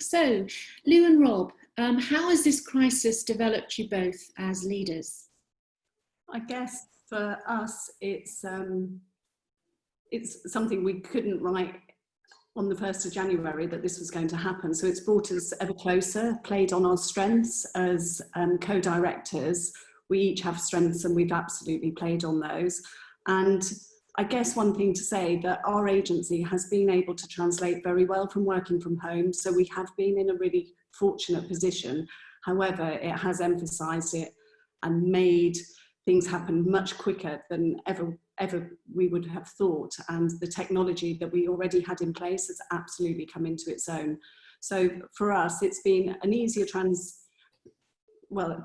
So, Lou and Rob, how has this crisis developed you both as leaders? I guess for us, it's something we couldn't write on the 1st of January that this was going to happen. So it's brought us ever closer, played on our strengths as co-directors. We each have strengths and we've absolutely played on those. And I guess one thing to say that our agency has been able to translate very well from working from home. So we have been in a really fortunate position. However, it has emphasised it and made things happen much quicker than ever we would have thought, and the technology that we already had in place has absolutely come into its own. So for us, it's been an easier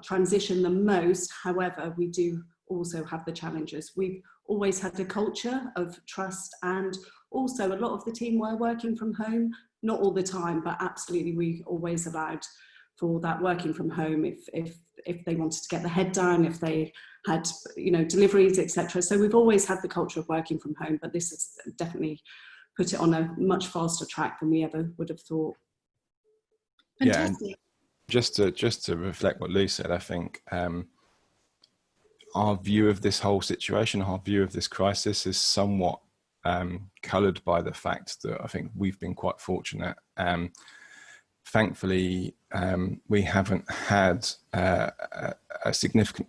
transition than most. However, we do also have the challenges. We've always had a culture of trust, and also a lot of the team were working from home, not all the time, but absolutely we always allowed for that working from home if they wanted to get the head down, if they had, deliveries, etc. So we've always had the culture of working from home, but this has definitely put it on a much faster track than we ever would have thought. Fantastic. Yeah, just to reflect what Lou said, I think our view of this whole situation, our view of this crisis is somewhat coloured by the fact that I think we've been quite fortunate. Thankfully, we haven't had a significant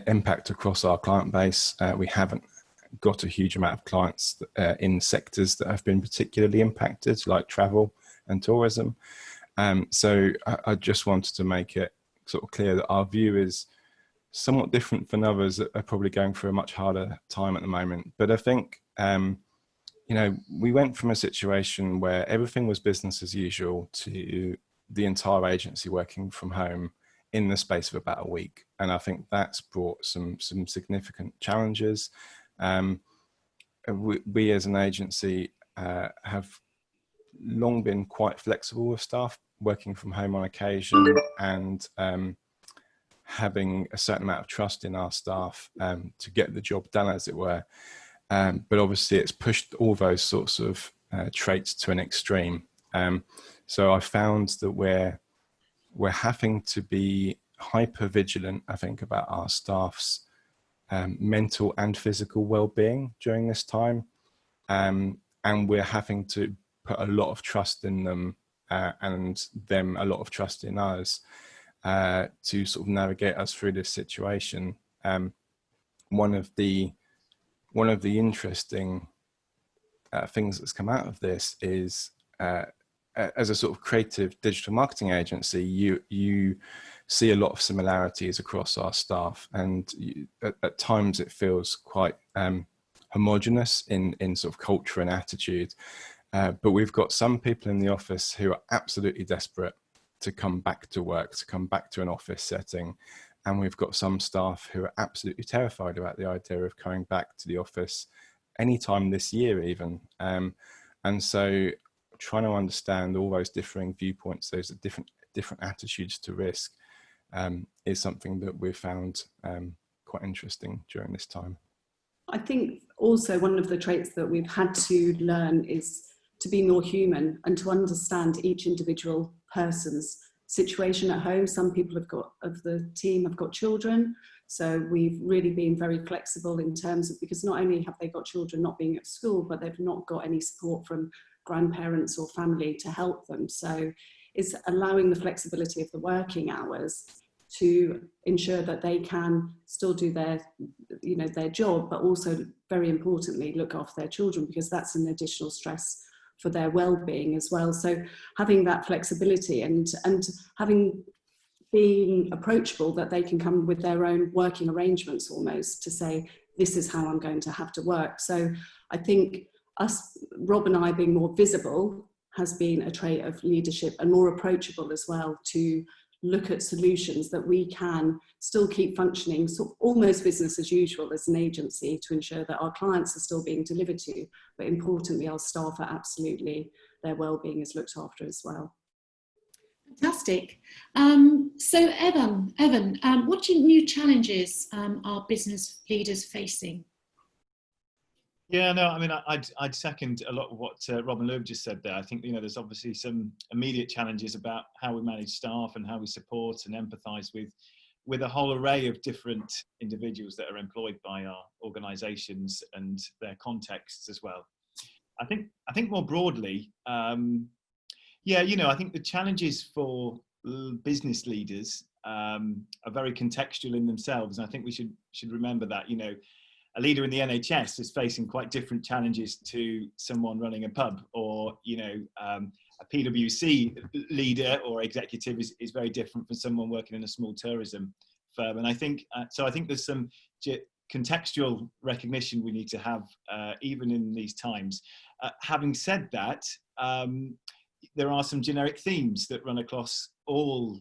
impact across our client base. We haven't got a huge amount of clients in sectors that have been particularly impacted, like travel and tourism. So I just wanted to make it sort of clear that our view is somewhat different from others that are probably going through a much harder time at the moment. But I think, we went from a situation where everything was business as usual to the entire agency working from home in the space of about a week. And I think that's brought some significant challenges. We as an agency have long been quite flexible with staff working from home on occasion, and having a certain amount of trust in our staff to get the job done, as it were. But obviously it's pushed all those sorts of traits to an extreme. So I found that we're having to be hyper vigilant, I think, about our staff's mental and physical well-being during this time. And we're having to put a lot of trust in them and them a lot of trust in us to sort of navigate us through this situation. One of the interesting things that's come out of this is, as a sort of creative digital marketing agency, you see a lot of similarities across our staff, and at times it feels quite homogenous in sort of culture and attitude. But we've got some people in the office who are absolutely desperate to come back to work, to come back to an office setting. And we've got some staff who are absolutely terrified about the idea of coming back to the office anytime this year even. And so trying to understand all those differing viewpoints, those different attitudes to risk, is something that we've found quite interesting during this time. I think also one of the traits that we've had to learn is to be more human and to understand each individual person's situation at home. Some people of the team have got children, so we've really been very flexible in terms of, because not only have they got children not being at school, but they've not got any support from grandparents or family to help them. So it's allowing the flexibility of the working hours to ensure that they can still do their job, but also very importantly look after their children, because that's an additional stress for their well-being as well. So having that flexibility and being approachable, that they can come with their own working arrangements almost to say, this is how I'm going to have to work. So I think Rob and I being more visible has been a trait of leadership, and more approachable as well, to look at solutions that we can still keep functioning, so almost business as usual as an agency, to ensure that our clients are still being delivered to, but importantly our staff are absolutely, their well-being is looked after as well. Fantastic. So Evan, what new challenges are business leaders facing? Yeah, no, I mean, I'd second a lot of what Rob and Lou have just said there. I think, there's obviously some immediate challenges about how we manage staff and how we support and empathise with a whole array of different individuals that are employed by our organisations and their contexts as well. I think more broadly, yeah, I think the challenges for business leaders are very contextual in themselves, and I think we should remember that. A leader in the NHS is facing quite different challenges to someone running a pub, or a PwC leader or executive is very different from someone working in a small tourism firm. And I think so. I think there's some contextual recognition we need to have even in these times. Having said that, there are some generic themes that run across all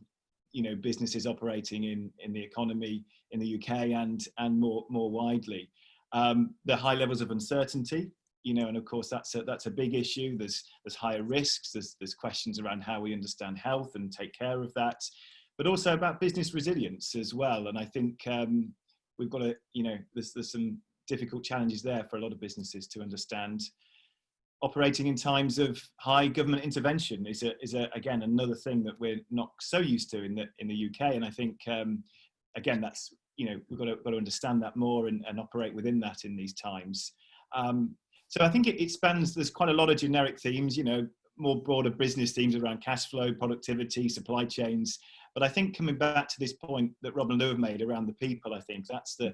businesses operating in the economy in the UK and more widely. The high levels of uncertainty, and of course that's a big issue. There's higher risks. There's questions around how we understand health and take care of that, but also about business resilience as well. And I think we've got to, there's some difficult challenges there for a lot of businesses to understand. Operating in times of high government intervention is again another thing that we're not so used to in the UK. And I think again that's we've got to understand that more and operate within that in these times. So I think it spans. There's quite a lot of generic themes, more broader business themes around cash flow, productivity, supply chains. But I think coming back to this point that Rob and Lou have made around the people, I think that's the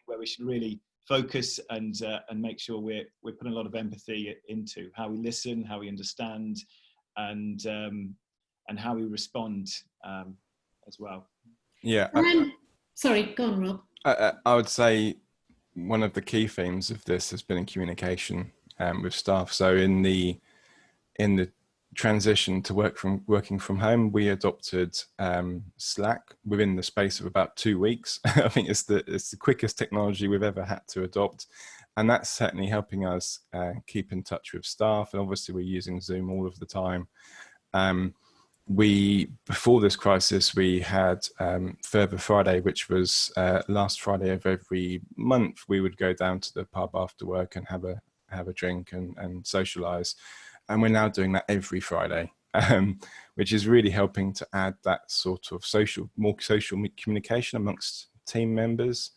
where we should really focus and make sure we're putting a lot of empathy into how we listen, how we understand, and how we respond as well. Yeah. Sorry, go on, Rob. I would say one of the key themes of this has been in communication with staff. So in the transition to working from home, we adopted Slack within the space of about 2 weeks. I think it's the quickest technology we've ever had to adopt, and that's certainly helping us keep in touch with staff. And obviously we're using Zoom all of the time. Before this crisis, we had Further Friday, which was last Friday of every month. We would go down to the pub after work and have a drink and socialize. And we're now doing that every Friday, which is really helping to add that sort of more social communication amongst team members.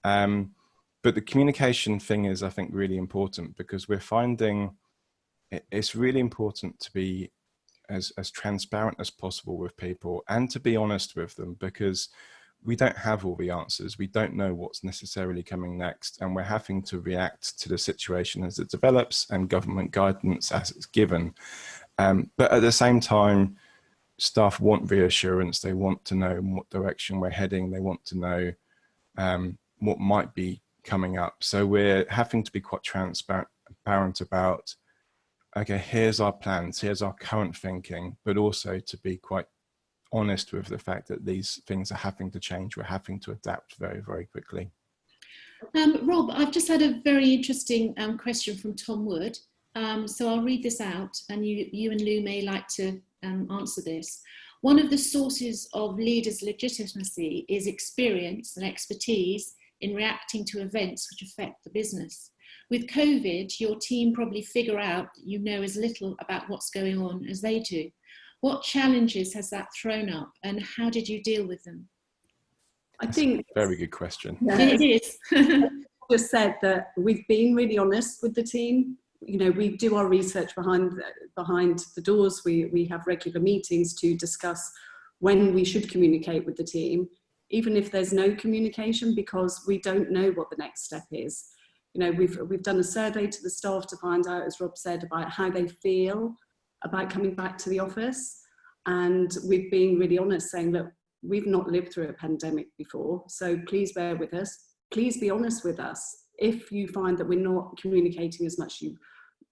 But the communication thing is, I think, really important, because we're finding it's really important to be as transparent as possible with people and to be honest with them, because we don't have all the answers. We don't know what's necessarily coming next, and we're having to react to the situation as it develops and government guidance as it's given. But at the same time, staff want reassurance. They want to know in what direction we're heading. They want to know what might be coming up. So we're having to be quite transparent about, okay, here's our plans, here's our current thinking, but also to be quite honest with the fact that these things are having to change. We're having to adapt very, very quickly. Rob, I've just had a very interesting question from Tom Wood. So I'll read this out, and you and Lou may like to answer this. One of the sources of leaders' legitimacy is experience and expertise in reacting to events which affect the business. With COVID, your team probably figure out that you know as little about what's going on as they do. What challenges has that thrown up, and how did you deal with them? I think very good question. Yeah. It is. Just said that we've been really honest with the team. We do our research behind the doors. We have regular meetings to discuss when we should communicate with the team, even if there's no communication, because we don't know what the next step is. We've done a survey to the staff to find out, as Rob said, about how they feel about coming back to the office. And we've been really honest, saying that we've not lived through a pandemic before, so please bear with us. Please be honest with us. If you find that we're not communicating as much,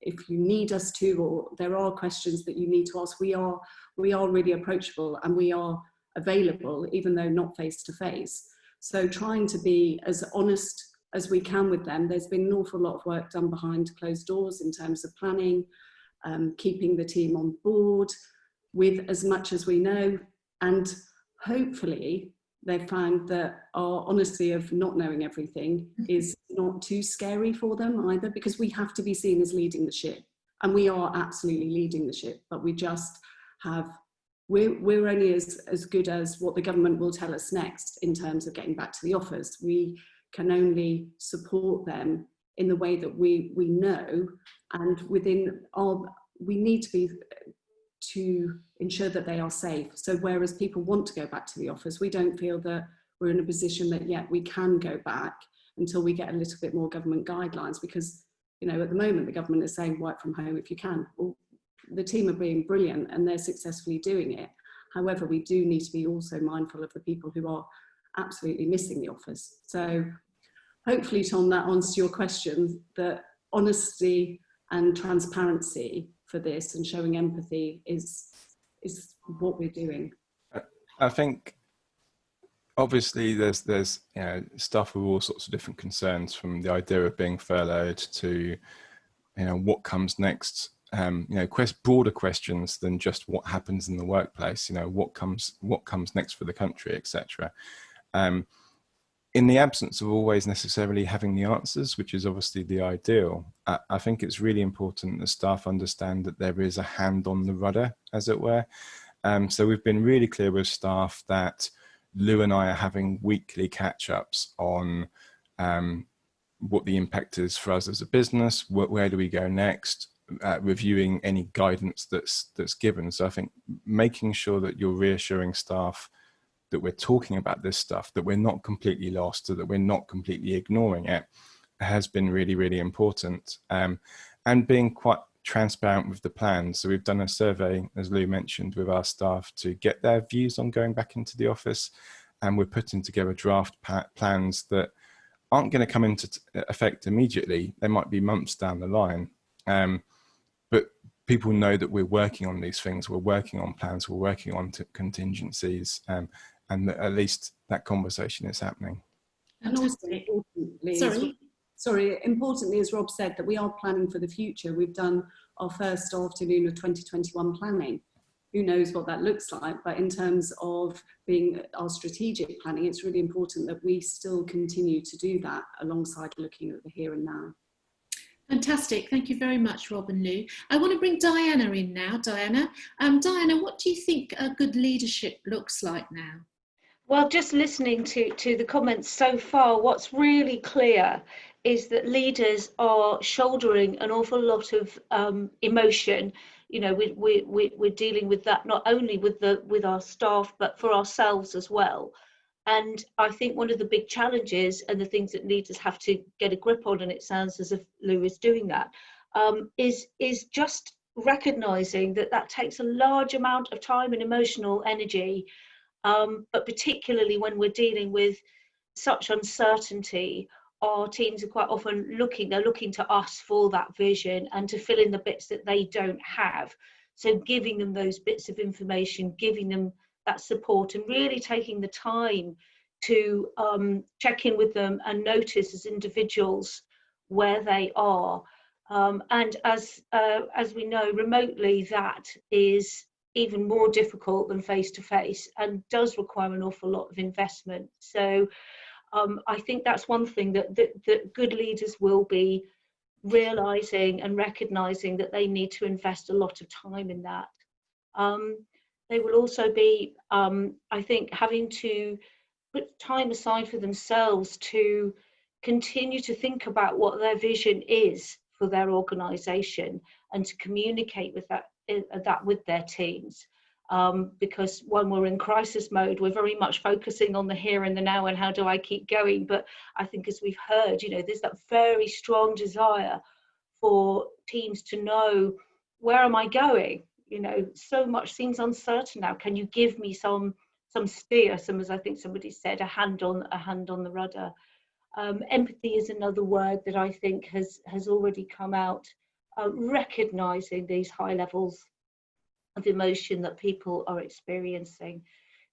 if you need us to, or there are questions that you need to ask, we are really approachable and we are available, even though not face to face. So trying to be as honest as we can with them. There's been an awful lot of work done behind closed doors in terms of planning, keeping the team on board with as much as we know, and hopefully they've found that our honesty of not knowing everything is not too scary for them either, because we have to be seen as leading the ship, and we are absolutely leading the ship, but we just have, we're only as good as what the government will tell us next in terms of getting back to the office. We can only support them in the way that we know, and within our, we need to ensure that they are safe. So whereas people want to go back to the office, we don't feel that we're in a position that yet we can go back until we get a little bit more government guidelines, because, you know, at the moment the government is saying work from home if you can. Well, the team are being brilliant and they're successfully doing it. However, we do need to be also mindful of the people who are absolutely missing the office. So hopefully, Tom, that answers your question, that honesty and transparency for this and showing empathy is what we're doing. I think obviously there's you know, stuff with all sorts of different concerns, from the idea of being furloughed to, you know, what comes next. You know, broader questions than just what happens in the workplace. You know, what comes next for the country, etc. In the absence of always necessarily having the answers, which is obviously the ideal, I think it's really important that staff understand that there is a hand on the rudder, as it were. So we've been really clear with staff that Lou and I are having weekly catch-ups on what the impact is for us as a business, where do we go next, reviewing any guidance that's given. So I think making sure that you're reassuring staff that we're talking about this stuff, that we're not completely lost, or that we're not completely ignoring it, has been really, really important. And being quite transparent with the plans. So we've done a survey, as Lou mentioned, with our staff to get their views on going back into the office. And we're putting together draft plans that aren't going to come into effect immediately. They might be months down the line. But people know that we're working on these things. We're working on plans. We're working on contingencies. And that at least that conversation is happening. And also importantly, as Rob said, that we are planning for the future. We've done our first afternoon of 2021 planning. Who knows what that looks like, but in terms of being our strategic planning, it's really important that we still continue to do that alongside looking at the here and now. Fantastic. Thank you very much, Rob and Lou. I want to bring Diana in now. Diana, what do you think a good leadership looks like now? Well, just listening to the comments so far, what's really clear is that leaders are shouldering an awful lot of emotion. You know, we're dealing with that not only with our staff, but for ourselves as well. And I think one of the big challenges and the things that leaders have to get a grip on, and it sounds as if Lou is doing that, is just recognizing that takes a large amount of time and emotional energy. But particularly when we're dealing with such uncertainty, our teams are quite often looking to us for that vision and to fill in the bits that they don't have. So giving them those bits of information, giving them that support, and really taking the time to check in with them and notice as individuals where they are. And as we know, remotely, that is even more difficult than face-to-face and does require an awful lot of investment. So I think that's one thing that good leaders will be realising and recognising, that they need to invest a lot of time in that. They will also be, I think, having to put time aside for themselves to continue to think about what their vision is for their organisation and to communicate with that with their teams. Because when we're in crisis mode, we're very much focusing on the here and the now and how do I keep going. But I think, as we've heard, you know, there's that very strong desire for teams to know, where am I going? You know, so much seems uncertain now. Can you give me some steer? As I think somebody said, a hand on the rudder. Empathy is another word that I think has already come out. Recognizing these high levels of emotion that people are experiencing.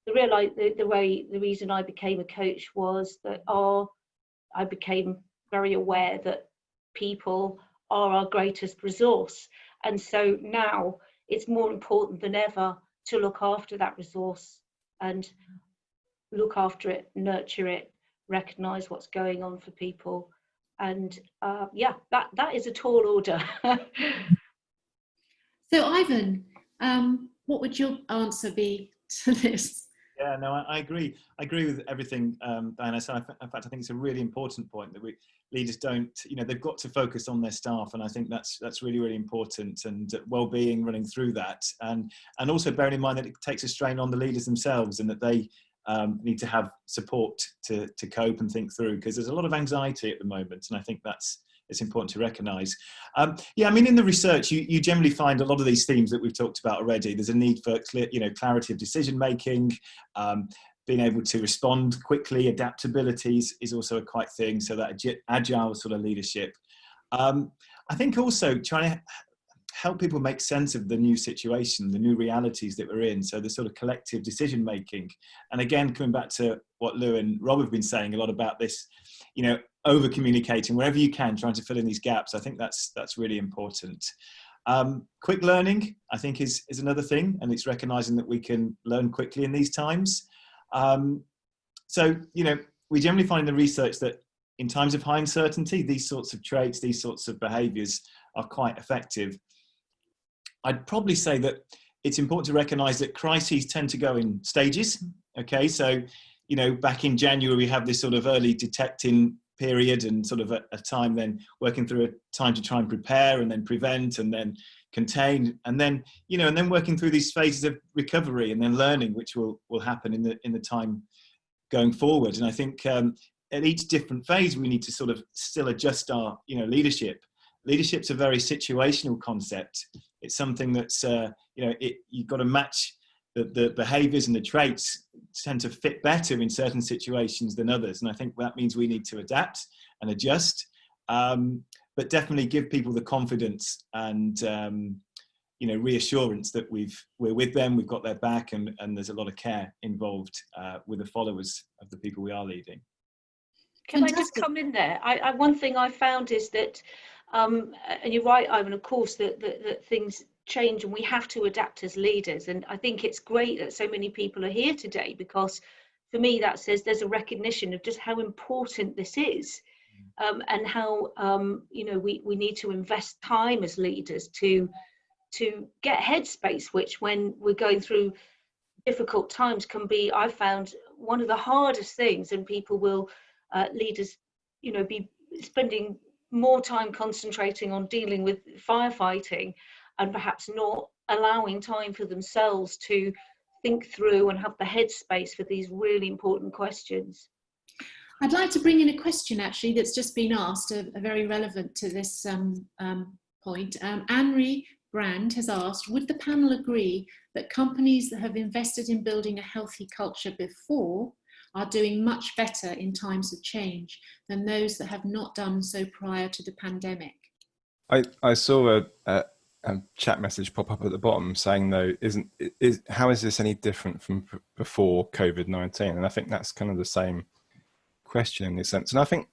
The reason I became a coach was that I became very aware that people are our greatest resource, and so now it's more important than ever to look after that resource and look after it, nurture it, recognise what's going on for people. And yeah, that is a tall order. So Ivan, what would your answer be to this? Yeah, no, I agree. I agree with everything Diana said. In fact, I think it's a really important point that leaders don't, they've got to focus on their staff, and I think that's really, really important, and well-being running through that, and also bearing in mind that it takes a strain on the leaders themselves, and that they need to have support to cope and think through, because there's a lot of anxiety at the moment, and I think it's important to recognise. Yeah, I mean, in the research, you generally find a lot of these themes that we've talked about already. There's a need for clarity of decision making, being able to respond quickly. Adaptability is also a quite thing. So that agile sort of leadership. I think also trying to help people make sense of the new situation, the new realities that we're in. So the sort of collective decision making. And again, coming back to what Lou and Rob have been saying a lot about this, over communicating wherever you can, trying to fill in these gaps. I think that's really important. Quick learning, I think, is another thing, and it's recognizing that we can learn quickly in these times. So we generally find in the research that in times of high uncertainty, these sorts of traits, these sorts of behaviors are quite effective. I'd probably say that it's important to recognize that crises tend to go in stages. Okay, so back in January, we have this sort of early detecting period, and sort of a time then working through a time to try and prepare, and then prevent, and then contain, and then and then working through these phases of recovery, and then learning, which will happen in the time going forward. And I think at each different phase, we need to sort of still adjust our leadership. Leadership's a very situational concept. It's something that's you've got to match the behaviors and the traits tend to fit better in certain situations than others. And I think that means we need to adapt and adjust, but definitely give people the confidence and, reassurance that we're with them, we've got their back, and there's a lot of care involved with the followers of the people we are leading. Can I just come in there? One thing I found is that, and you're right, Ivan, of course, that things change and we have to adapt as leaders. And I think it's great that so many people are here today, because for me that says there's a recognition of just how important this is, and how we need to invest time as leaders to get headspace, which when we're going through difficult times can be, I've found, one of the hardest things. And people will leaders be spending more time concentrating on dealing with firefighting, and perhaps not allowing time for themselves to think through and have the headspace for these really important questions. I'd like to bring in a question actually that's just been asked, very relevant to this point. Anne-Marie Brand has asked, would the panel agree that companies that have invested in building a healthy culture before are doing much better in times of change than those that have not done so prior to the pandemic? I saw a chat message pop up at the bottom saying, though, how is this any different from before COVID-19? And I think that's kind of the same question in this sense. And I think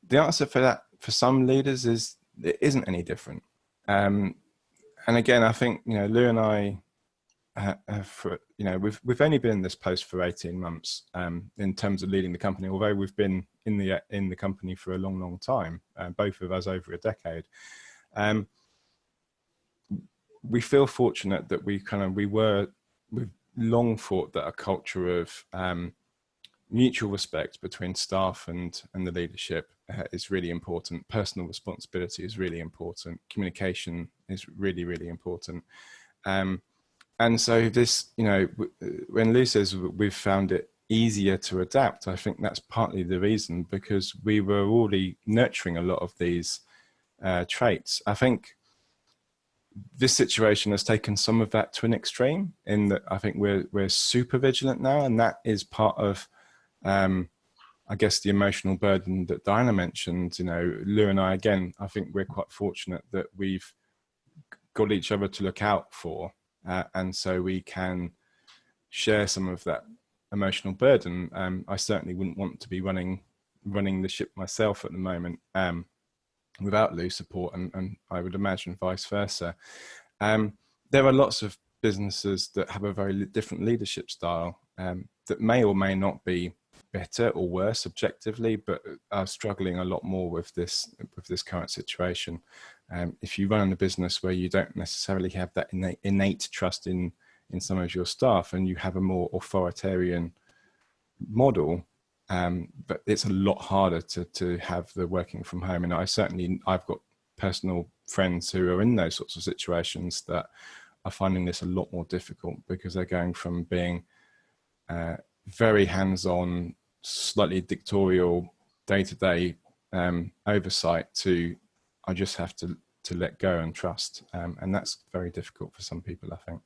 the answer for that, for some leaders, is it isn't any different. And again, I think Lou and I we've only been in this post for 18 months in terms of leading the company, although we've been in the company for a long time, both of us over a decade. We feel fortunate that we've long thought that a culture of mutual respect between staff and the leadership is really important. Personal responsibility is really important. Communication is really important. And so this, when Lou says we've found it easier to adapt, I think that's partly the reason, because we were already nurturing a lot of these traits. I think this situation has taken some of that to an extreme, in that I think we're super vigilant now, and that is part of, I guess, the emotional burden that Diana mentioned. Lou and I, again, I think we're quite fortunate that we've got each other to look out for, and so we can share some of that emotional burden. I certainly wouldn't want to be running the ship myself at the moment without Lou's support, and I would imagine vice versa. There are lots of businesses that have a very different leadership style, that may or may not be better or worse objectively, but are struggling a lot more with this current situation. If you run a business where you don't necessarily have that innate trust in some of your staff, and you have a more authoritarian model, but it's a lot harder to have the working from home. And I've got personal friends who are in those sorts of situations that are finding this a lot more difficult, because they're going from being very hands-on, slightly dictatorial day-to-day oversight to, I just have to let go and trust, and that's very difficult for some people, I think.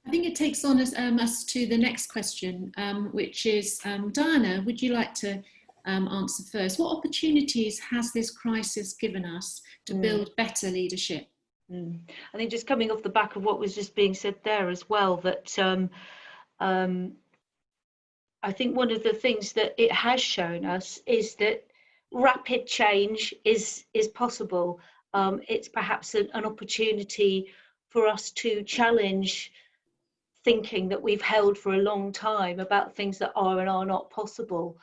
I think it takes on us to the next question, which is, Diana, would you like to answer first? What opportunities has this crisis given us to build better leadership? I think, just coming off the back of what was just being said there as well, that I think one of the things that it has shown us is that rapid change is possible. It's perhaps an opportunity for us to challenge thinking that we've held for a long time about things that are and are not possible.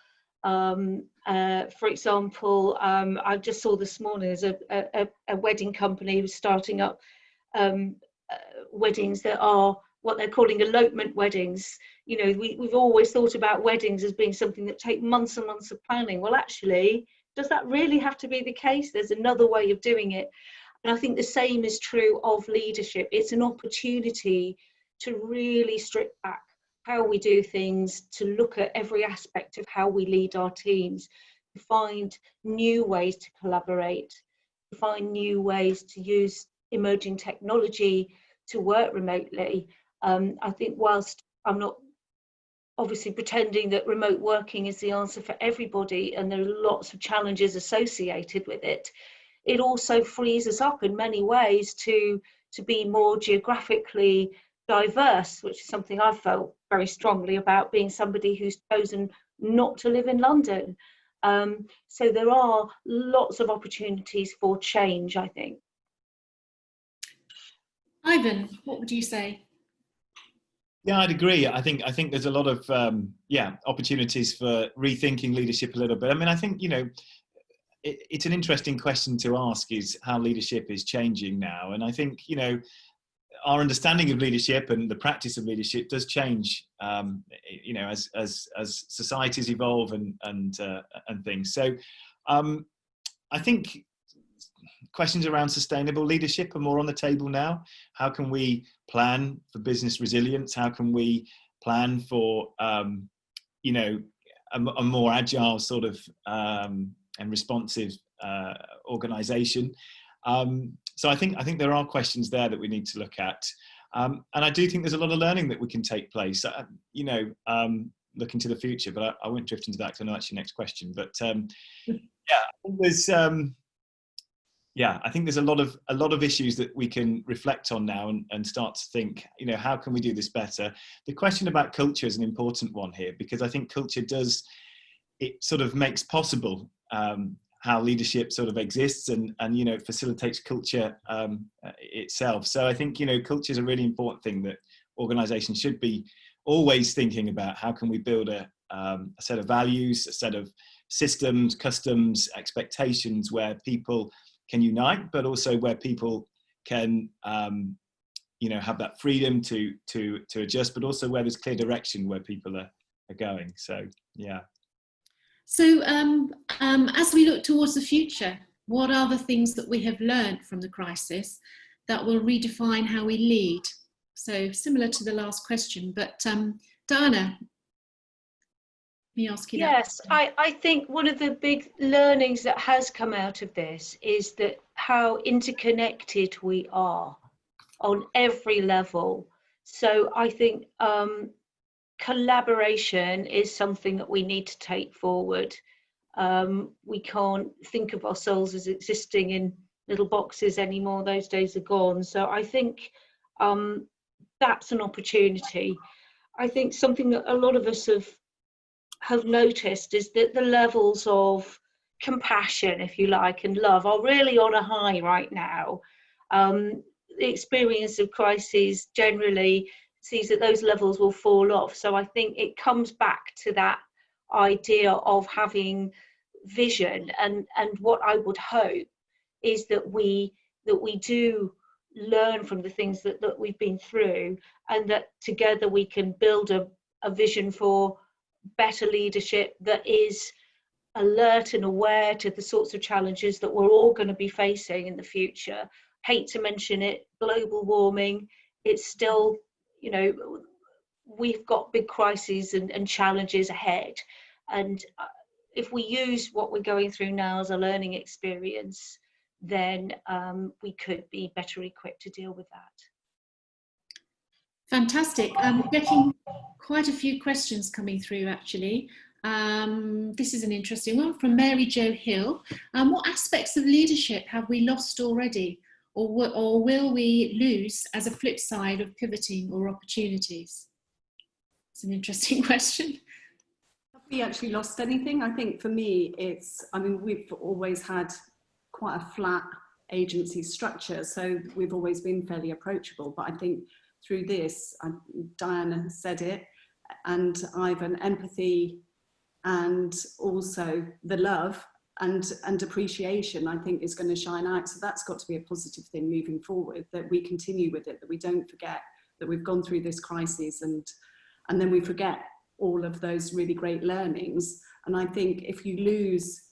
For example, I just saw this morning there's a wedding company who's starting up weddings that are what they're calling elopement weddings. You know, we've always thought about weddings as being something that take months and months of planning. Well, actually, does that really have to be the case? There's another way of doing it. And I think the same is true of leadership. It's an opportunity to really strip back how we do things, to look at every aspect of how we lead our teams, to find new ways to collaborate, to find new ways to use emerging technology to work remotely. I think whilst I'm not obviously pretending that remote working is the answer for everybody, and there are lots of challenges associated with it, it also frees us up in many ways to be more geographically diverse, which is something I've felt very strongly about, being somebody who's chosen not to live in London. So there are lots of opportunities for change, I think. Ivan, what would you say? Yeah, I'd agree. I think there's a lot of opportunities for rethinking leadership a little bit. I mean, I think, you know, it's an interesting question to ask, is how leadership is changing now. And I think, you know, our understanding of leadership and the practice of leadership does change, you know, as societies evolve and things. So I think questions around sustainable leadership are more on the table now. How can we plan for business resilience? How can we plan for, you know, a more agile sort of and responsive organisation? So I think there are questions there that we need to look at. And I do think there's a lot of learning that we can take place, you know, looking to the future, but I won't drift into that because I know that's your next question. But I think there's a lot of issues that we can reflect on now and start to think, you know, how can we do this better? The question about culture is an important one here, because I think culture it sort of makes possible how leadership sort of exists and you know, facilitates culture itself. So I think, you know, culture is a really important thing that organizations should be always thinking about. How can we build a set of values, a set of systems, customs, expectations where people can unite, but also where people can you know, have that freedom to adjust, but also where there's clear direction where people are going. So yeah. So as we look towards the future, what are the things that we have learned from the crisis that will redefine how we lead? So similar to the last question, but Diana, let me ask you that. Yes, I think one of the big learnings that has come out of this is that how interconnected we are on every level. So I think collaboration is something that we need to take forward. We can't think of ourselves as existing in little boxes anymore. Those days are gone. So I think that's an opportunity. I think something that a lot of us have noticed is that the levels of compassion, if you like, and love are really on a high right now. The experience of crises generally sees that those levels will fall off. So I think it comes back to that idea of having vision, and what I would hope is that we do learn from the things that we've been through, and that together we can build a vision for better leadership that is alert and aware to the sorts of challenges that we're all going to be facing in the future. Hate to mention it, global warming, it's still, you know, we've got big crises and challenges ahead. And if we use what we're going through now as a learning experience, then we could be better equipped to deal with that. Fantastic. Getting quite a few questions coming through, actually. This is an interesting one from Mary Jo Hill. What aspects of leadership have we lost already, or will we lose as a flip side of pivoting or opportunities? It's an interesting question. Have we actually lost anything? I think for me, I mean, we've always had quite a flat agency structure, so we've always been fairly approachable. But I think through this, Diana said it, and Ivan, empathy and also the love and appreciation, I think, is going to shine out. So that's got to be a positive thing moving forward, that we continue with it, that we don't forget that we've gone through this crisis, and then we forget all of those really great learnings. And I think if you lose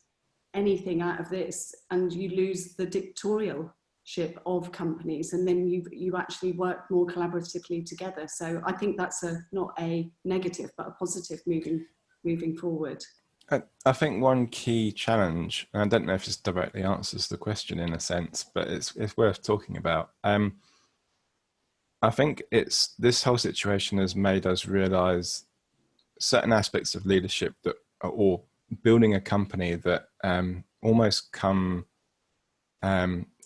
anything out of this, and you lose the dictatorialship of companies, and then you actually work more collaboratively together. So I think that's not a negative, but a positive moving forward. I think one key challenge, and I don't know if this directly answers the question in a sense, but it's worth talking about. I think this whole situation has made us realize certain aspects of leadership that, or building a company, that almost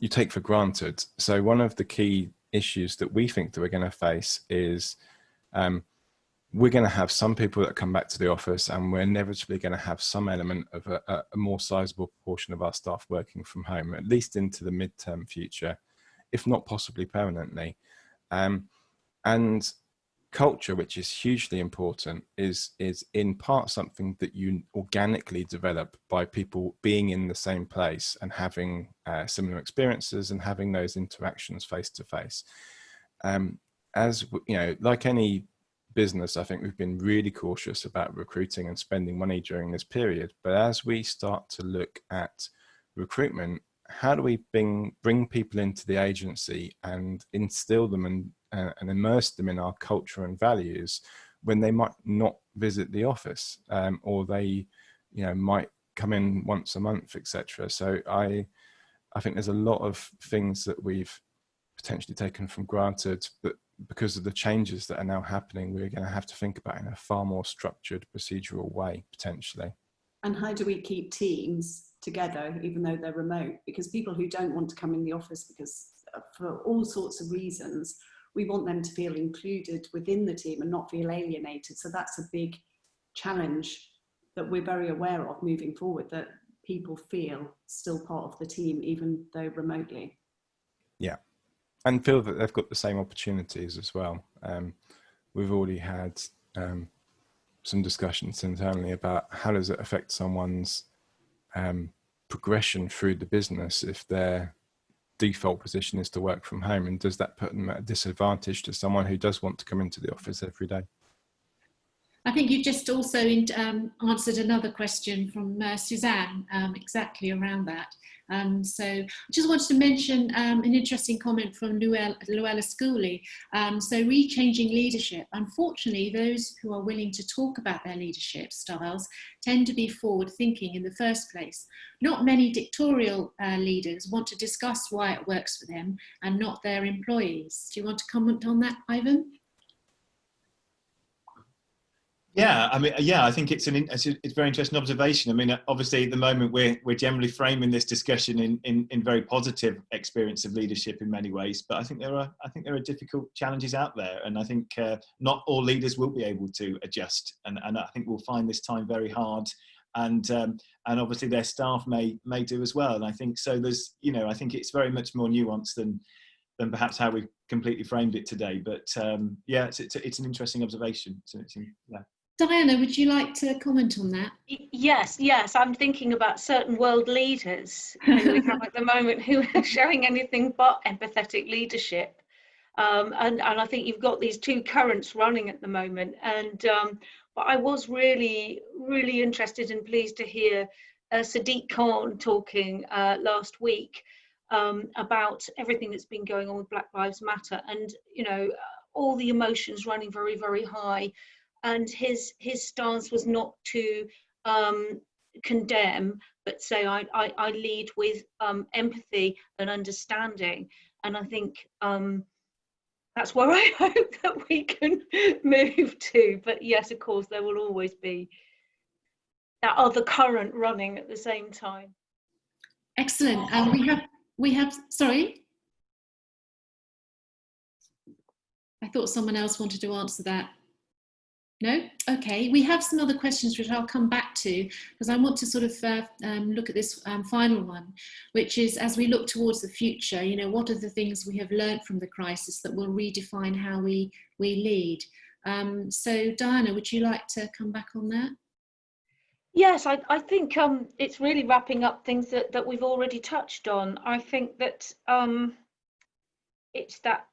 you take for granted. So one of the key issues that we think that we're going to face is we're going to have some people that come back to the office, and we're inevitably going to have some element of a more sizable proportion of our staff working from home, at least into the midterm future, if not possibly permanently. And culture, which is hugely important, is in part something that you organically develop by people being in the same place and having similar experiences and having those interactions face to face. As you know, like any business, I think we've been really cautious about recruiting and spending money during this period. But as we start to look at recruitment, how do we bring people into the agency and instill them and immerse them in our culture and values when they might not visit the office, or they, you know, might come in once a month, etc. So I think there's a lot of things that we've potentially taken for granted, but because of the changes that are now happening, we're going to have to think about in a far more structured, procedural way, potentially. And how do we keep teams together, even though they're remote? Because people who don't want to come in the office, because for all sorts of reasons, we want them to feel included within the team and not feel alienated. So that's a big challenge that we're very aware of moving forward, that people feel still part of the team, even though remotely. Yeah. And feel that they've got the same opportunities as well. We've already had some discussions internally about how does it affect someone's progression through the business if their default position is to work from home, and does that put them at a disadvantage to someone who does want to come into the office every day? I think you've just also answered another question from Suzanne, exactly around that. So I just wanted to mention an interesting comment from Luella Schooley. So rechanging leadership. Unfortunately, those who are willing to talk about their leadership styles tend to be forward thinking in the first place. Not many dictatorial leaders want to discuss why it works for them and not their employees. Do you want to comment on that, Ivan? Yeah, I mean, yeah, I think it's a very interesting observation. I mean, obviously, at the moment, we're generally framing this discussion in very positive experience of leadership in many ways. But I think there are difficult challenges out there, and I think not all leaders will be able to adjust, and I think we'll find this time very hard. And obviously, their staff may do as well. And I think so. There's, you know, I think it's very much more nuanced than than perhaps how we've completely framed it today. But yeah, it's an interesting observation. Yeah. Diana, would you like to comment on that? Yes, I'm thinking about certain world leaders who we have at the moment who are showing anything but empathetic leadership. And I think you've got these two currents running at the moment. And but I was really interested and pleased to hear Sadiq Khan talking last week about everything that's been going on with Black Lives Matter, and all the emotions running very high. And his stance was not to condemn, but say I lead with empathy and understanding. And I think that's where I hope that we can move to. But yes, of course, there will always be that other current running at the same time. Excellent. We have. Sorry, I thought someone else wanted to answer that. No? Okay. We have some other questions which I'll come back to, because I want to sort of look at this final one, which is, as we look towards the future, what are the things we have learned from the crisis that will redefine how we lead? So Diana, would you like to come back on that? Yes, I think it's really wrapping up things that we've already touched on. I think that it's that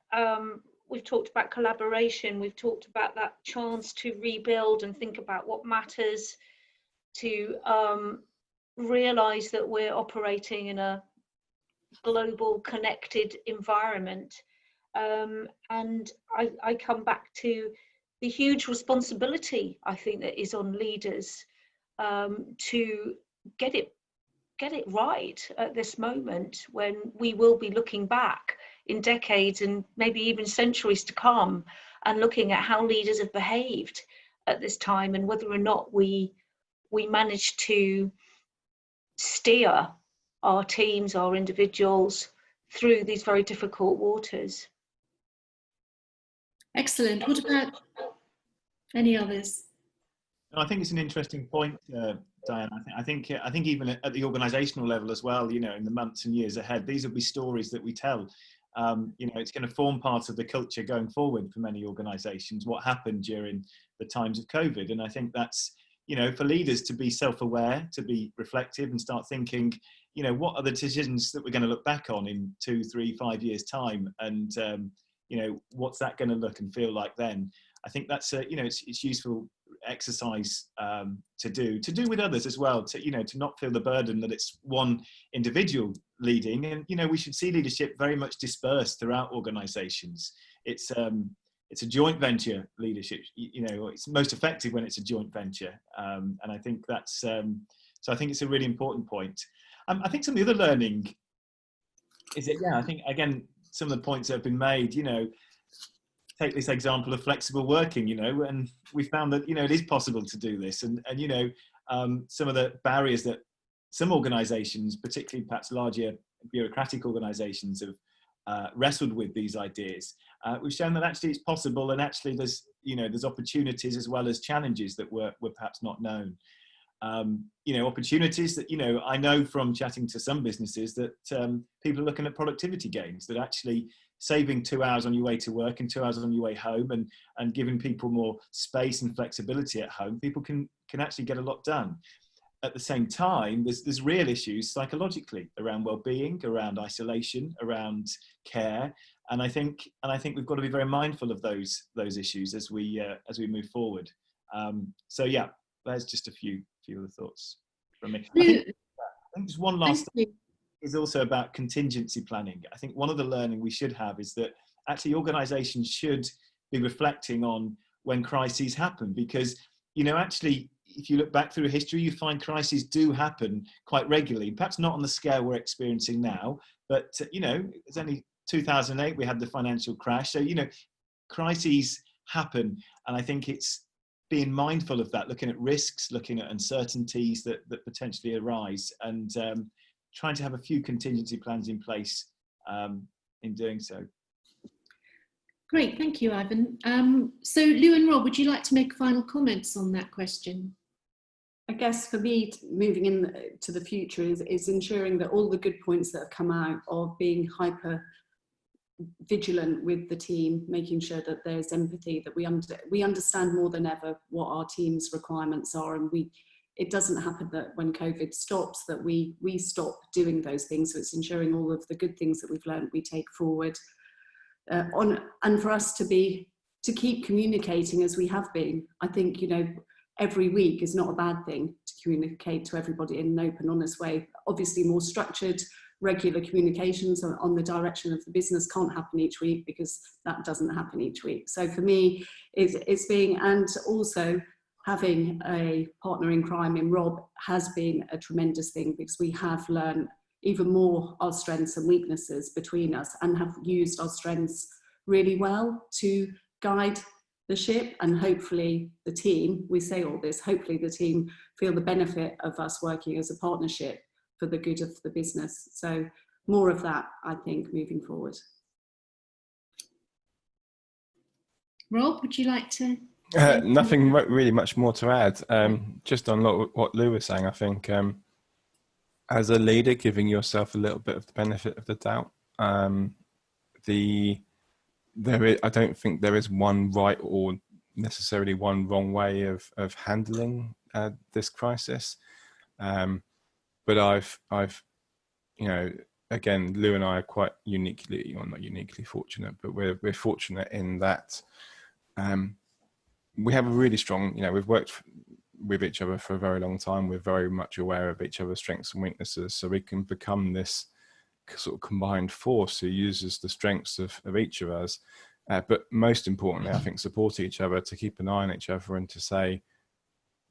we've talked about collaboration, we've talked about that chance to rebuild and think about what matters, to realise that we're operating in a global connected environment. And I come back to the huge responsibility I think that is on leaders to get it right at this moment, when we will be looking back in decades and maybe even centuries to come and looking at how leaders have behaved at this time, and whether or not we managed to steer our teams, our individuals through these very difficult waters. Excellent. What about any others? I think it's an interesting point, Diane. I think even at the organisational level as well, in the months and years ahead, these will be stories that we tell. It's going to form part of the culture going forward for many organisations, what happened during the times of COVID. And I think that's, for leaders to be self-aware, to be reflective and start thinking, what are the decisions that we're going to look back on in 2, 3, 5 years time? And, what's that going to look and feel like then? I think that's it's useful exercise to do with others as well, to not feel the burden that it's one individual leading. And we should see leadership very much dispersed throughout organizations. It's a joint venture leadership. It's most effective when it's a joint venture, and I think that's so I think it's a really important point. I think some of the other learning is that, I think again some of the points that have been made, take this example of flexible working, and we found that, it is possible to do this. And some of the barriers that some organizations, particularly perhaps larger bureaucratic organizations, have wrestled with these ideas. We've shown that actually it's possible, and actually there's opportunities as well as challenges that were perhaps not known. Opportunities that, I know from chatting to some businesses that people are looking at productivity gains, that actually saving 2 hours on your way to work and 2 hours on your way home, and giving people more space and flexibility at home, people can actually get a lot done. At the same time, there's real issues psychologically around well-being, around isolation, around care, and I think we've got to be very mindful of those issues as we move forward. So yeah, there's just a few other thoughts from me. I think just one last thing is also about contingency planning. I think one of the learning we should have is that actually organizations should be reflecting on when crises happen, because actually if you look back through history, you find crises do happen quite regularly, perhaps not on the scale we're experiencing now, but it's only 2008 we had the financial crash. So crises happen, and I think it's being mindful of that, looking at risks, looking at uncertainties that potentially arise, and trying to have a few contingency plans in place in doing so. Great, thank you, Ivan. So Lou and Rob, would you like to make final comments on that question? I guess for me, moving into the future is ensuring that all the good points that have come out of being hyper vigilant with the team, making sure that there's empathy, that we understand more than ever what our team's requirements are, and it doesn't happen that when COVID stops that we stop doing those things. So it's ensuring all of the good things that we've learned we take forward, and for us to keep communicating as we have been. I think, you know, every week is not a bad thing to communicate to everybody in an open, honest way. Obviously, more structured, regular communications on the direction of the business can't happen each week, because that doesn't happen each week. So for me, it's being, and also having a partner in crime in Rob has been a tremendous thing, because we have learned even more our strengths and weaknesses between us, and have used our strengths really well to guide the ship. And hopefully the team, we say all this, hopefully the team feel the benefit of us working as a partnership for the good of the business. So more of that, I think, moving forward. Rob, would you like to? Nothing really much more to add. Just on what Lou was saying, I think as a leader, giving yourself a little bit of the benefit of the doubt. I don't think there is one right or necessarily one wrong way of handling this crisis. But I've, you know, again, Lou and I are quite uniquely, or not uniquely fortunate, but we're fortunate in that we have a really strong, you know, we've worked with each other for a very long time. We're very much aware of each other's strengths and weaknesses, so we can become this sort of combined force who uses the strengths of each of us. But most importantly, I think support each other, to keep an eye on each other, and to say,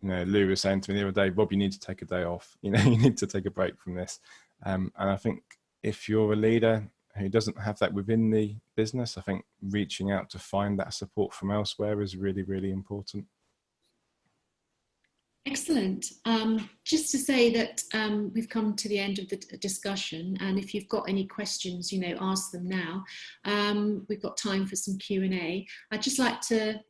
you know, Lou was saying to me the other day, Rob, you need to take a day off. You know, you need to take a break from this. And I think if you're a leader who doesn't have that within the business, I think reaching out to find that support from elsewhere is really, really important. Excellent. Just to say that we've come to the end of the discussion, and if you've got any questions, you know, ask them now. We've got time for some Q&A. I'd just like to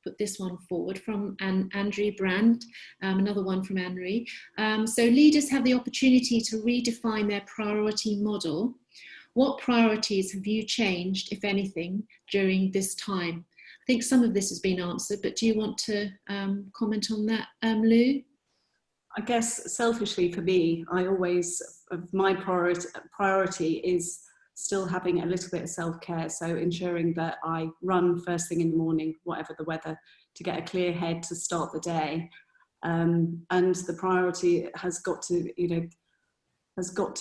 put this one forward from Andrew Brand, another one from Anne-Marie. So leaders have the opportunity to redefine their priority model. What priorities have you changed, if anything, during this time? I think some of this has been answered, but do you want to comment on that, Lou? I guess selfishly for me, my priority is still having a little bit of self-care. So ensuring that I run first thing in the morning, whatever the weather, to get a clear head to start the day. And the priority has got to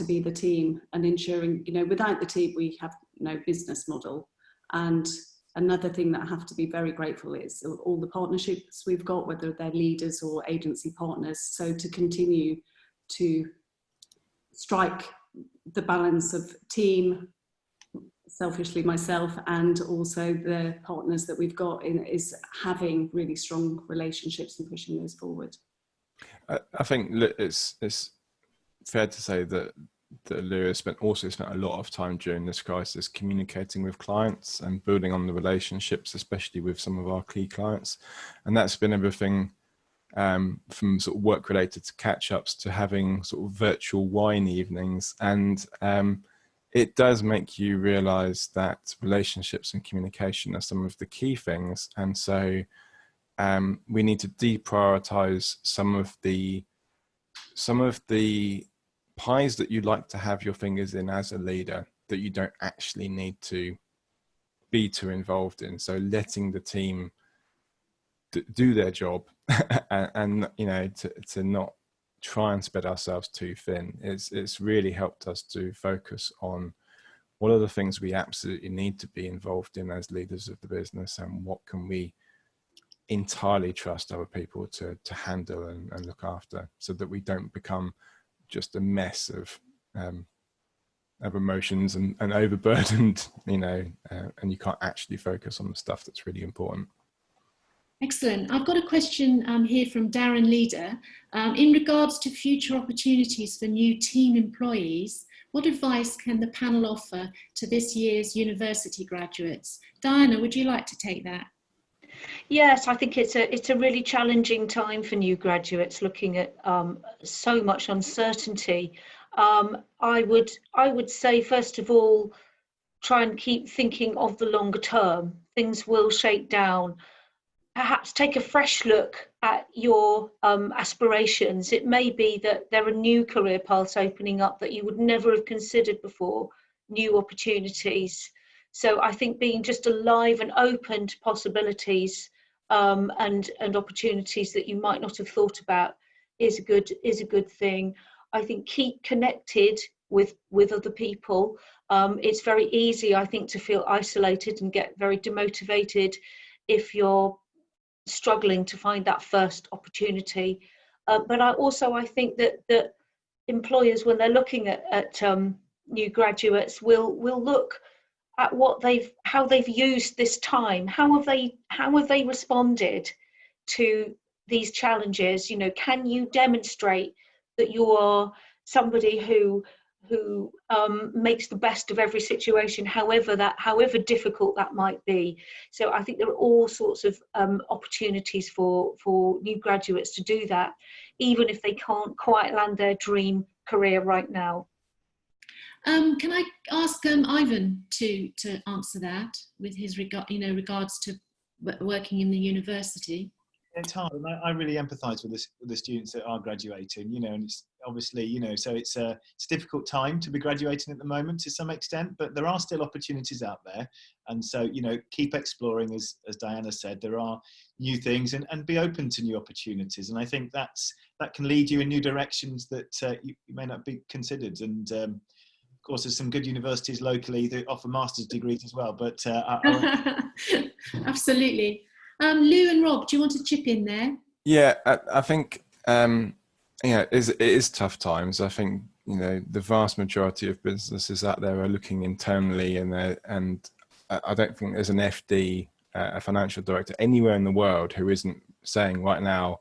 be the team, and ensuring, you know, without the team, we have no business model. And another thing that I have to be very grateful is all the partnerships we've got, whether they're leaders or agency partners. So to continue to strike the balance of team, selfishly myself, and also the partners that we've got is having really strong relationships and pushing those forward. I think it's fair to say that Lou has also spent a lot of time during this crisis communicating with clients and building on the relationships, especially with some of our key clients. And that's been everything from sort of work related to catch-ups to having sort of virtual wine evenings. And it does make you realize that relationships and communication are some of the key things. And so we need to deprioritize some of the pies that you like to have your fingers in as a leader that you don't actually need to be too involved in. So letting the team do their job and you know, to not try and spread ourselves too thin. It's really helped us to focus on what are the things we absolutely need to be involved in as leaders of the business, and what can we entirely trust other people to handle and look after, so that we don't become just a mess of emotions and overburdened, you know, and you can't actually focus on the stuff that's really important. Excellent. I've got a question here from Darren Leader. In regards to future opportunities for new team employees, what advice can the panel offer to this year's university graduates? Diana, would you like to take that? Yes, I think it's a really challenging time for new graduates, looking at so much uncertainty I would say, first of all, try and keep thinking of the longer term. Things will shake down. Perhaps take a fresh look at your aspirations. It may be that there are new career paths opening up that you would never have considered before, new opportunities. So I think being just alive and open to possibilities and opportunities that you might not have thought about is a good thing. I think keep connected with other people. It's very easy, I think, to feel isolated and get very demotivated if you're struggling to find that first opportunity. But I think that employers, when they're looking at new graduates, will look at how they've used this time. How have they responded to these challenges? You know, can you demonstrate that you are somebody who makes the best of every situation, however difficult that might be? So I think there are all sorts of opportunities for new graduates to do that, even if they can't quite land their dream career right now. Can I ask Ivan to answer that with his regards to working in the university? It's hard, and I really empathise with the students that are graduating, you know, and it's obviously, you know, so it's a difficult time to be graduating at the moment to some extent, but there are still opportunities out there. And so, you know, keep exploring, as Diana said, there are new things, and be open to new opportunities. And I think that can lead you in new directions that you may not be considered. And of course, there's some good universities locally that offer master's degrees as well, but Absolutely. Lou and Rob, do you want to chip in there? Yeah, I think it is tough times. I think, you know, the vast majority of businesses out there are looking internally, and I don't think there's an FD, a financial director anywhere in the world who isn't saying right now,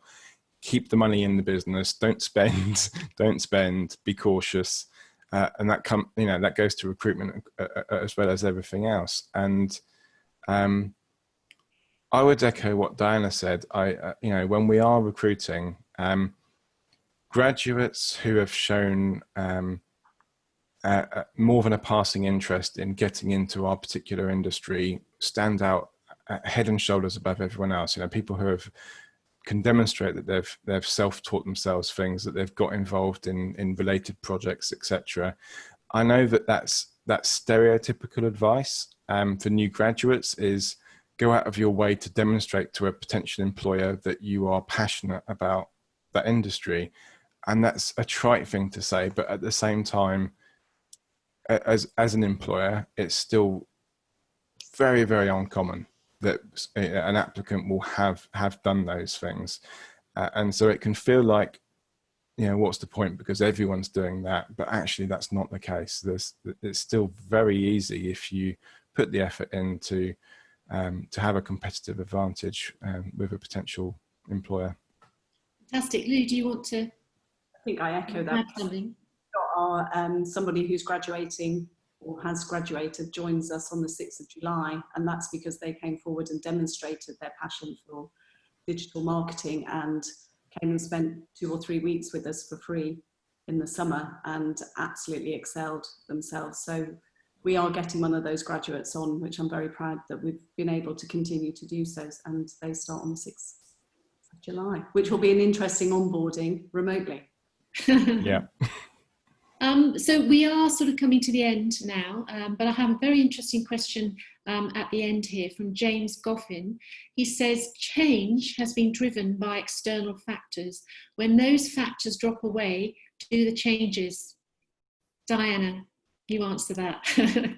keep the money in the business, don't spend, be cautious, and that goes to recruitment as well as everything else. And I would echo what Diana said. When we are recruiting, graduates who have shown more than a passing interest in getting into our particular industry stand out head and shoulders above everyone else. You know, people who can demonstrate that they've self-taught themselves things, that they've got involved in related projects, etc. I know that's stereotypical advice for new graduates is, go out of your way to demonstrate to a potential employer that you are passionate about that industry. And that's a trite thing to say, but at the same time, as an employer, it's still very, very uncommon that an applicant will have done those things. And so it can feel like, you know, what's the point, because everyone's doing that, but actually that's not the case. It's still very easy if you put the effort into to have a competitive advantage with a potential employer. Fantastic. Lou, do you want to? I think I echo that. Something. Somebody who's graduating or has graduated joins us on the 6th of July, and that's because they came forward and demonstrated their passion for digital marketing and came and spent 2 or 3 weeks with us for free in the summer and absolutely excelled themselves. So we are getting one of those graduates on, which I'm very proud that we've been able to continue to do so, and they start on the 6th of July, which will be an interesting onboarding remotely. Yeah. So we are sort of coming to the end now, but I have a very interesting question at the end here from James Goffin. He says, change has been driven by external factors. When those factors drop away, do the changes? Diana, you answer that.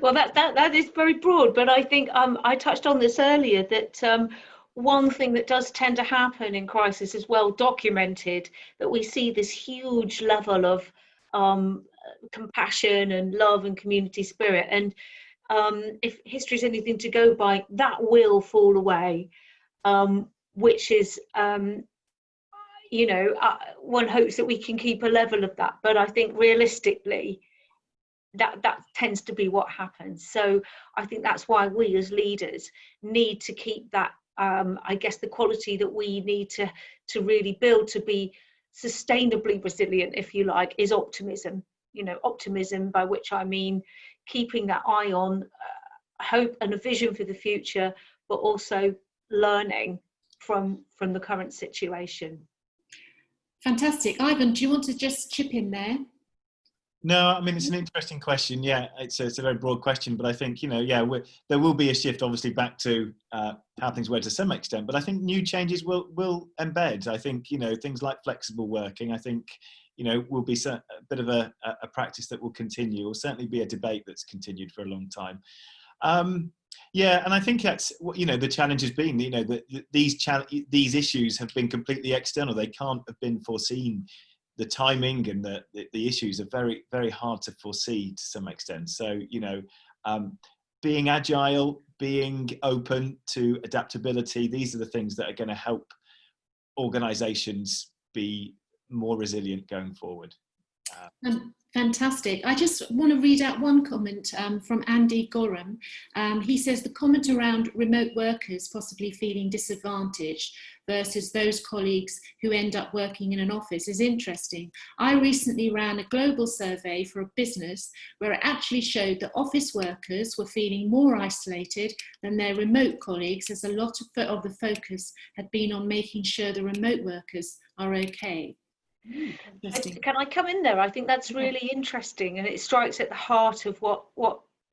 Well, that is very broad, but I think I touched on this earlier, that one thing that does tend to happen in crisis is well documented, that we see this huge level of compassion and love and community spirit. And if history is anything to go by, that will fall away, which is, one hopes that we can keep a level of that. But I think realistically, that tends to be what happens. So I think that's why we as leaders need to keep that, I guess, the quality that we need to really build, to be sustainably resilient, if you like, is optimism. You know, optimism, by which I mean keeping that eye on hope and a vision for the future, but also learning from the current situation. Fantastic. Ivan, do you want to just chip in there? No, I mean, it's an interesting question. Yeah, it's a very broad question, but I think, you know, yeah, there will be a shift, obviously, back to how things were to some extent. But I think new changes will embed. I think, you know, things like flexible working, I think, you know, will be a bit of a practice that will continue, or certainly be a debate that's continued for a long time. Yeah, and I think that's what, you know, the challenge has been, you know, that these issues have been completely external. They can't have been foreseen. The timing and the issues are very, very hard to foresee to some extent. So, you know, being agile, being open to adaptability, these are the things that are going to help organizations be more resilient going forward. Fantastic. I just want to read out one comment from Andy Gorham. He says the comment around remote workers possibly feeling disadvantaged versus those colleagues who end up working in an office is interesting. I recently ran a global survey for a business where it actually showed that office workers were feeling more isolated than their remote colleagues, as a lot of the focus had been on making sure the remote workers are okay. Can I come in there? I think that's really interesting, and it strikes at the heart of what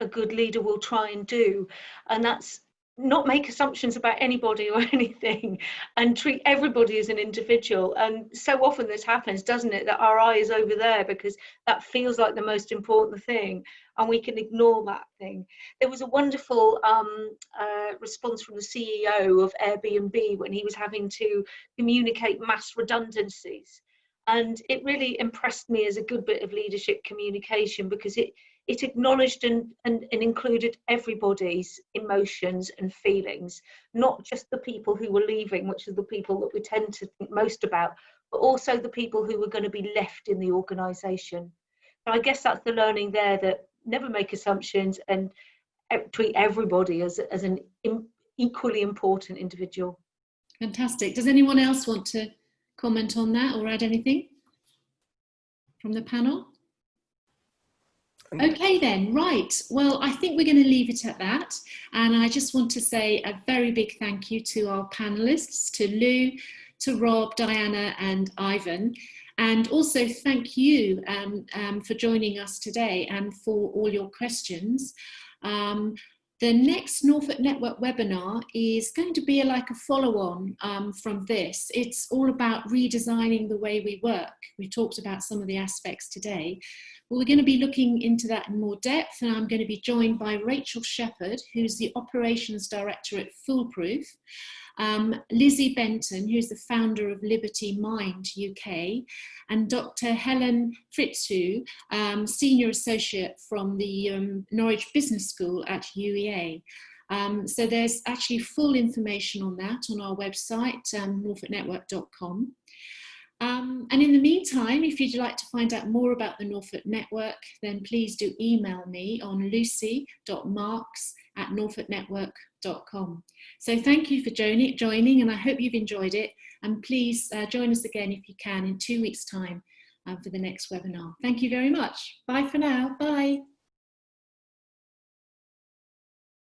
a good leader will try and do, and that's not make assumptions about anybody or anything, and treat everybody as an individual. And so often this happens, doesn't it, that our eye is over there because that feels like the most important thing, and we can ignore that thing. There was a wonderful response from the CEO of Airbnb when he was having to communicate mass redundancies. And it really impressed me as a good bit of leadership communication, because it acknowledged and included everybody's emotions and feelings, not just the people who were leaving, which are the people that we tend to think most about, but also the people who were going to be left in the organisation. So I guess that's the learning there, that never make assumptions and treat everybody as an equally important individual. Fantastic. Does anyone else want to comment on that or add anything from the panel? Okay then, right. Well, I think we're going to leave it at that. And I just want to say a very big thank you to our panelists, to Lou, to Rob, Diana and Ivan. And also thank you for joining us today and for all your questions. The next Norfolk Network webinar is going to be like a follow-on from this. It's all about redesigning the way we work. We talked about some of the aspects today. Well, we're going to be looking into that in more depth, and I'm going to be joined by Rachel Shepherd, who's the Operations Director at Foolproof, Lizzie Benton, who's the founder of Liberty Mind UK, and Dr. Helen Fritzu, Senior Associate from the Norwich Business School at UEA. So there's actually full information on that on our website, norfolknetwork.com. And in the meantime, if you'd like to find out more about the Norfolk Network, then please do email me on lucy.marks@norfolknetwork.com. So thank you for joining, and I hope you've enjoyed it. And please join us again if you can in 2 weeks' time for the next webinar. Thank you very much. Bye for now. Bye.